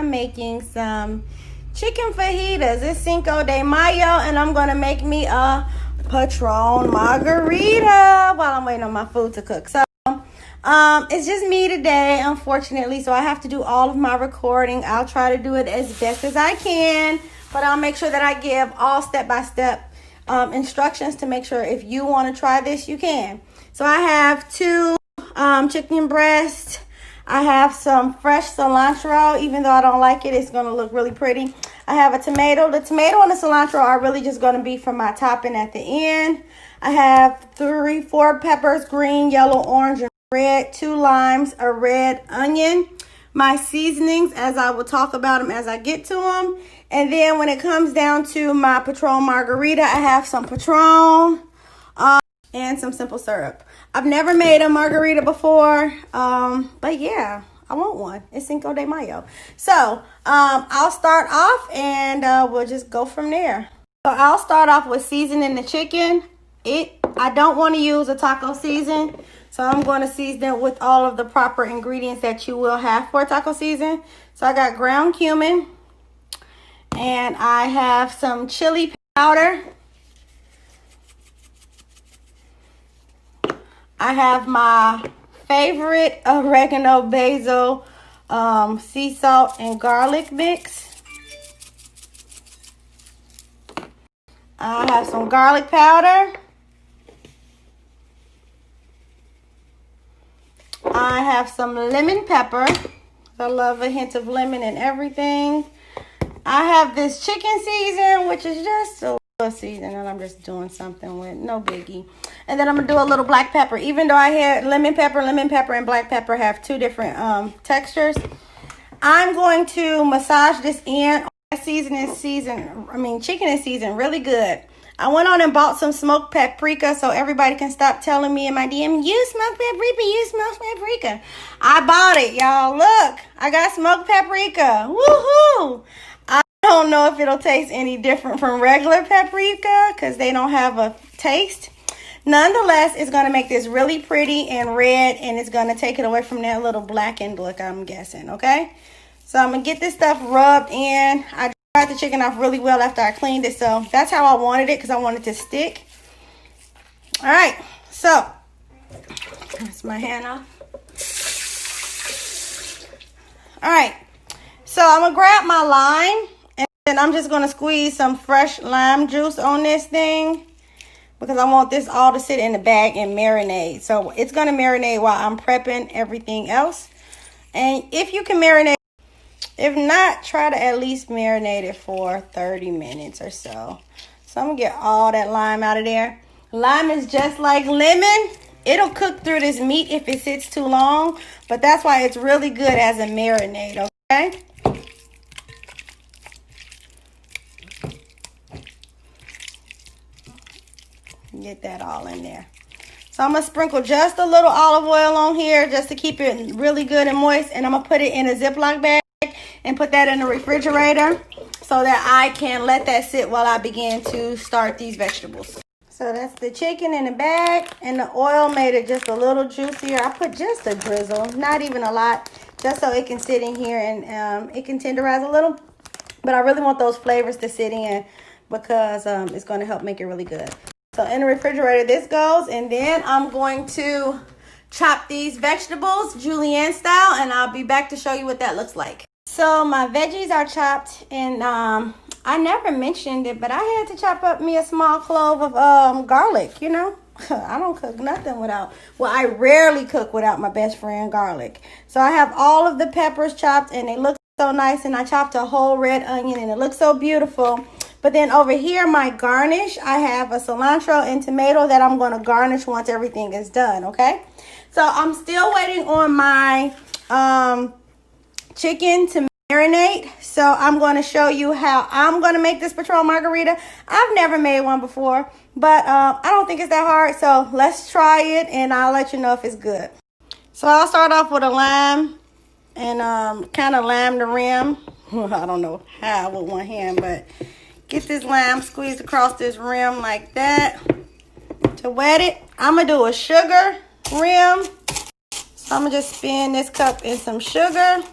am making some chicken fajitas. It's Cinco de Mayo, and I'm gonna make me a Patron Margarita while I'm waiting on my food to cook. So it's just me today, unfortunately, so I have to do all of my recording. I'll try to do it as best as I can, but I'll make sure that I give all step-by-step instructions to make sure if you want to try this, you can. So I have 2 chicken breasts. I have some fresh cilantro. Even though I don't like it, it's going to look really pretty. I have a tomato. The tomato and the cilantro are really just going to be for my topping at the end. I have 4 peppers, green, yellow, orange, and red, 2 limes, a red onion. My seasonings, as I will talk about them as I get to them. And then when it comes down to my Patron Margarita, I have some Patron and some simple syrup. I've never made a margarita before, but yeah, I want one. It's Cinco de Mayo. So I'll start off and we'll just go from there. So I'll start off with seasoning the chicken. I don't want to use a taco season, so I'm going to season it with all of the proper ingredients that you will have for a taco season. So I got ground cumin, and I have some chili powder. I have my favorite oregano, basil, sea salt, and garlic mix. I have some garlic powder. I have some lemon pepper. I love a hint of lemon in everything. I have this chicken season, which is just a little season that I'm just doing something with, no biggie. And then I'm gonna do a little black pepper. Even though I had lemon pepper and black pepper have 2 different textures, I'm going to massage this in. Chicken is seasoned really good. I went on and bought some smoked paprika so everybody can stop telling me in my DM, you smoked paprika. I bought it, y'all. Look, I got smoked paprika. Woohoo! I don't know if it'll taste any different from regular paprika because they don't have a taste. Nonetheless, it's going to make this really pretty and red, and it's going to take it away from that little blackened look, I'm guessing, okay? So I'm going to get this stuff rubbed in. I dried the chicken off really well after I cleaned it, so that's how I wanted it because I wanted it to stick. All right, so that's my hand off. All right, so I'm going to grab my lime, and then I'm just going to squeeze some fresh lime juice on this thing, because I want this all to sit in the bag and marinate. So it's going to marinate while I'm prepping everything else. And if you can marinate, if not, try to at least marinate it for 30 minutes or so. So I'm going to get all that lime out of there. Lime is just like lemon. It'll cook through this meat if it sits too long. But that's why it's really good as a marinade, okay? Get that all in there. So I'm going to sprinkle just a little olive oil on here just to keep it really good and moist. And I'm going to put it in a Ziploc bag and put that in the refrigerator so that I can let that sit while I begin to start these vegetables. So that's the chicken in the bag, and the oil made it just a little juicier. I put just a drizzle, not even a lot, just so it can sit in here and it can tenderize a little. But I really want those flavors to sit in because it's going to help make it really good. So in the refrigerator this goes, and then I'm going to chop these vegetables julienne style, and I'll be back to show you what that looks like. So my veggies are chopped, and I never mentioned it, but I had to chop up me a small clove of garlic, you know. I don't cook nothing without, well, I rarely cook without my best friend garlic. So I have all of the peppers chopped, and they look so nice, and I chopped a whole red onion, and it looks so beautiful. But then over here, my garnish, I have a cilantro and tomato that I'm going to garnish once everything is done, okay? So I'm still waiting on my chicken to marinate. So I'm going to show you how I'm going to make this Patron Margarita. I've never made one before, but I don't think it's that hard. So let's try it, and I'll let you know if it's good. So I'll start off with a lime and kind of lime the rim. I don't know how with one hand, but get this lime squeezed across this rim like that to wet it. I'm going to do a sugar rim. So I'm going to just spin this cup in some sugar.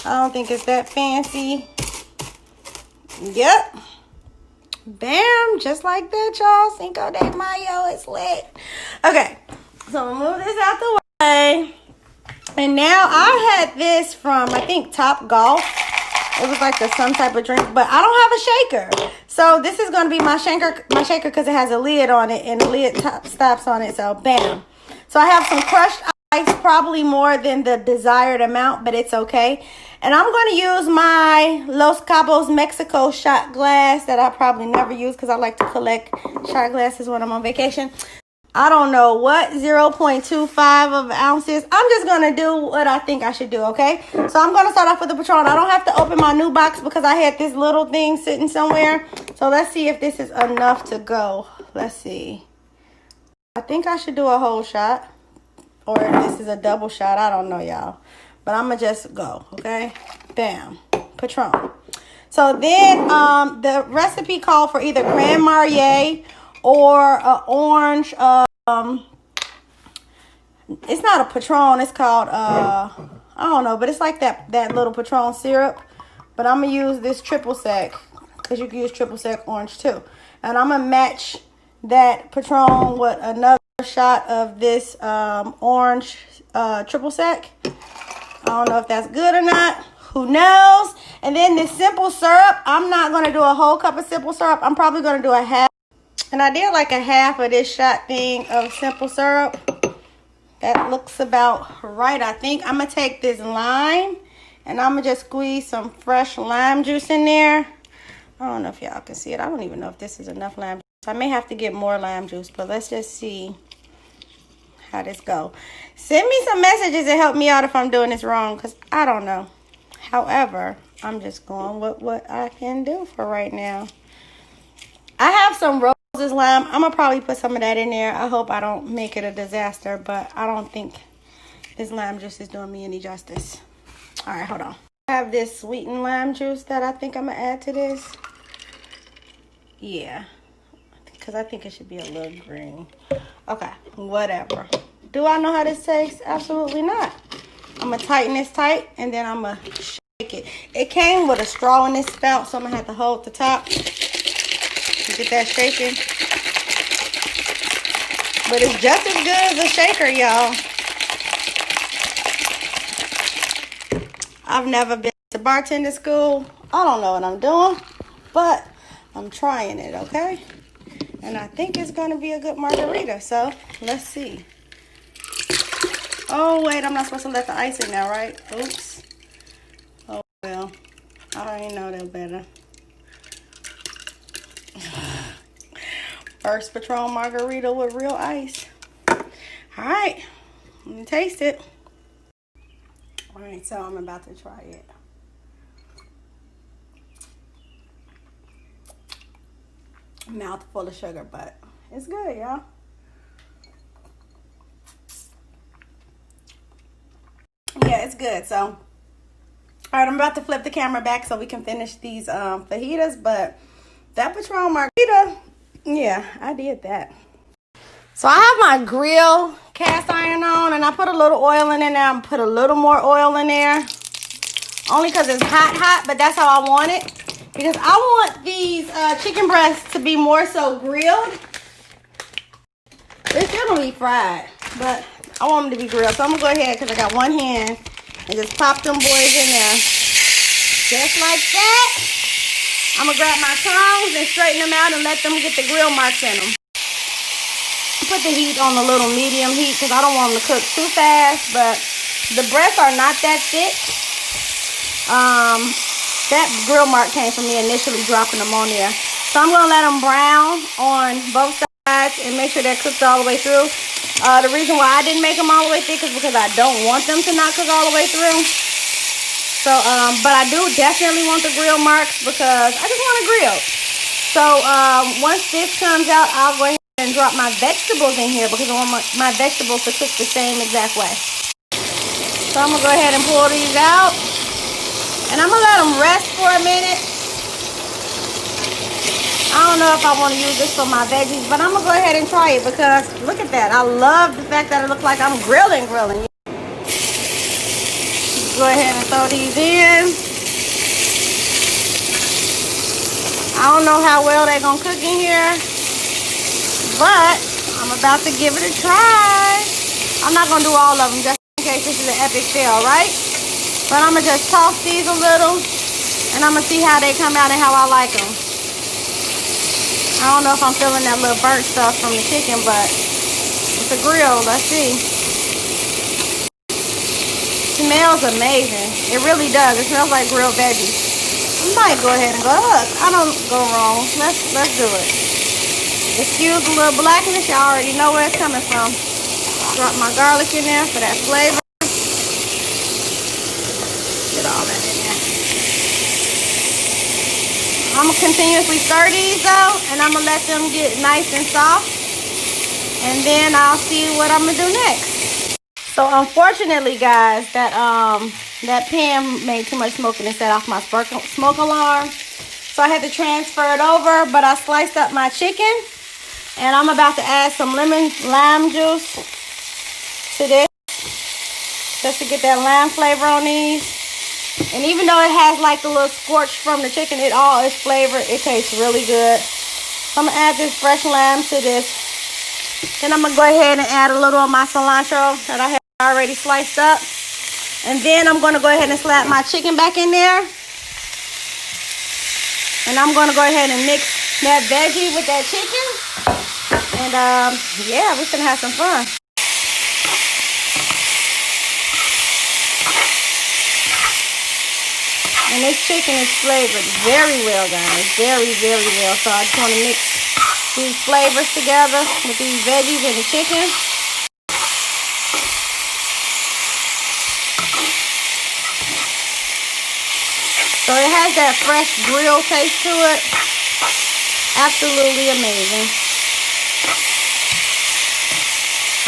I don't think it's that fancy. Yep. Bam, just like that, y'all. Cinco de Mayo is lit. Okay, so I'm gonna move this out the way. And now I had this from, I think, Top Golf. It was like some type of drink, but I don't have a shaker. So this is gonna be my shaker because it has a lid on it and the lid stops on it. So bam. So I have some crushed ice, probably more than the desired amount, but it's okay. And I'm going to use my Los Cabos Mexico shot glass that I probably never use because I like to collect shot glasses when I'm on vacation. I don't know what 0.25 of ounces. I'm just going to do what I think I should do, okay? So I'm going to start off with the Patron. I don't have to open my new box because I had this little thing sitting somewhere. So let's see if this is enough to go. Let's see. I think I should do a whole shot. Or if this is a double shot. I don't know, y'all. But I'm going to just go, okay? Bam. Patron. So then the recipe called for either Grand Marnier or orange. It's not a Patron. It's called, I don't know. But it's like that little Patron syrup. But I'm going to use this triple sec. Because you can use triple sec orange too. And I'm going to match that Patron with another shot of this orange triple sec. I don't know if that's good or not. Who knows? And then this simple syrup. I'm not going to do a whole cup of simple syrup. I'm probably going to do a half. And I did like a half of this shot thing of simple syrup. That looks about right, I think. I'm going to take this lime. And I'm going to just squeeze some fresh lime juice in there. I don't know if y'all can see it. I don't even know if this is enough lime juice. I may have to get more lime juice. But let's just see how this go. Send me some messages and help me out if I'm doing this wrong, because I don't know. However, I'm just going with what I can do for right now. I have some Rose's lime. I'm going to probably put some of that in there. I hope I don't make it a disaster, but I don't think this lime juice is doing me any justice. All right, hold on. I have this sweetened lime juice that I think I'm going to add to this. Yeah. Because I think it should be a little green. Okay, whatever. Do I know how this tastes? Absolutely not. I'm going to tighten this tight, and then I'm going to shake it. It came with a straw in this spout, so I'm going to have to hold the top to get that shaking. But it's just as good as a shaker, y'all. I've never been to bartender school. I don't know what I'm doing, but I'm trying it, okay? And I think it's going to be a good margarita. So, let's see. Oh, wait. I'm not supposed to let the ice in now, right? Oops. Oh, well. I already know that better. First Patron margarita with real ice. All right. Let me taste it. All right. So, I'm about to try it. Mouth full of sugar, but it's good, y'all. Yeah, it's good. So, all right, I'm about to flip the camera back so we can finish these fajitas. But that Patron margarita, yeah, I did that. So I have my grill cast iron on, and I put a little oil in there. I'm put a little more oil in there, only because it's hot, but that's how I want it. Because I want these chicken breasts to be more so grilled. They're still going to be fried, but I want them to be grilled. So I'm going to go ahead, because I got one hand, and just pop them boys in there. Just like that. I'm going to grab my tongs and straighten them out and let them get the grill marks in them. Put the heat on a little medium heat, because I don't want them to cook too fast, but the breasts are not that thick. That grill mark came from me initially dropping them on there. So I'm going to let them brown on both sides and make sure they're cooked all the way through. The reason why I didn't make them all the way thick is because I don't want them to not cook all the way through. So, but I do definitely want the grill marks because I just want to grill. So once this comes out, I'll go ahead and drop my vegetables in here because I want my vegetables to cook the same exact way. So I'm going to go ahead and pull these out. And I'm going to let them rest for a minute. I don't know if I want to use this for my veggies, but I'm going to go ahead and try it because look at that. I love the fact that it looks like I'm grilling. Go ahead and throw these in. I don't know how well they're gonna cook in here, but I'm about to give it a try. I'm not gonna do all of them just in case this is an epic fail, right? But I'm gonna just toss these a little, and I'm gonna see how they come out and how I like them. I don't know if I'm feeling that little burnt stuff from the chicken, but it's a grill. Let's see. Smells amazing. It really does. It smells like grilled veggies. I might go ahead and go. Look, I don't go wrong. Let's do it. Excuse the little blackness. Y'all already know where it's coming from. Drop my garlic in there for that flavor. Get all that in there. I'm gonna continuously stir these though, and I'm gonna let them get nice and soft, and then I'll see what I'm gonna do next. So unfortunately, guys, that pan made too much smoke and it set off my smoke alarm. So I had to transfer it over, but I sliced up my chicken, and I'm about to add some lime juice to this, just to get that lime flavor on these. And even though it has like the little scorch from the chicken, it all is flavored. It tastes really good. So I'm gonna add this fresh lime to this. Then I'm gonna go ahead and add a little of my cilantro that I have already sliced up. And then I'm gonna go ahead and slap my chicken back in there. And I'm gonna go ahead and mix that veggie with that chicken. And yeah, we're gonna have some fun. And this chicken is flavored very well, guys. Very, very well. So I just want to mix these flavors together with these veggies and the chicken. So it has that fresh grill taste to it. Absolutely amazing.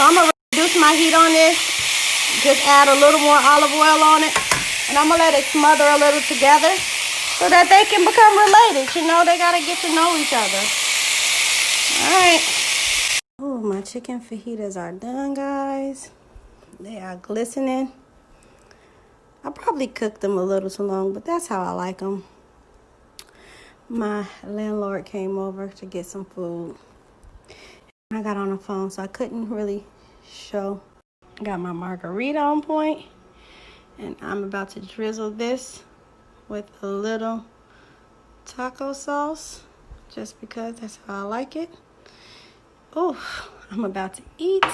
So I'm going to reduce my heat on this. Just add a little more olive oil on it. And I'm going to let it smother a little together so that they can become related. You know, they got to get to know each other. All right. Oh, my chicken fajitas are done, guys. They are glistening. I probably cooked them a little too long, but that's how I like them. My landlord came over to get some food. I got on the phone, so I couldn't really show. I got my margarita on point. And I'm about to drizzle this with a little taco sauce, just because that's how I like it. Oh, I'm about to eat.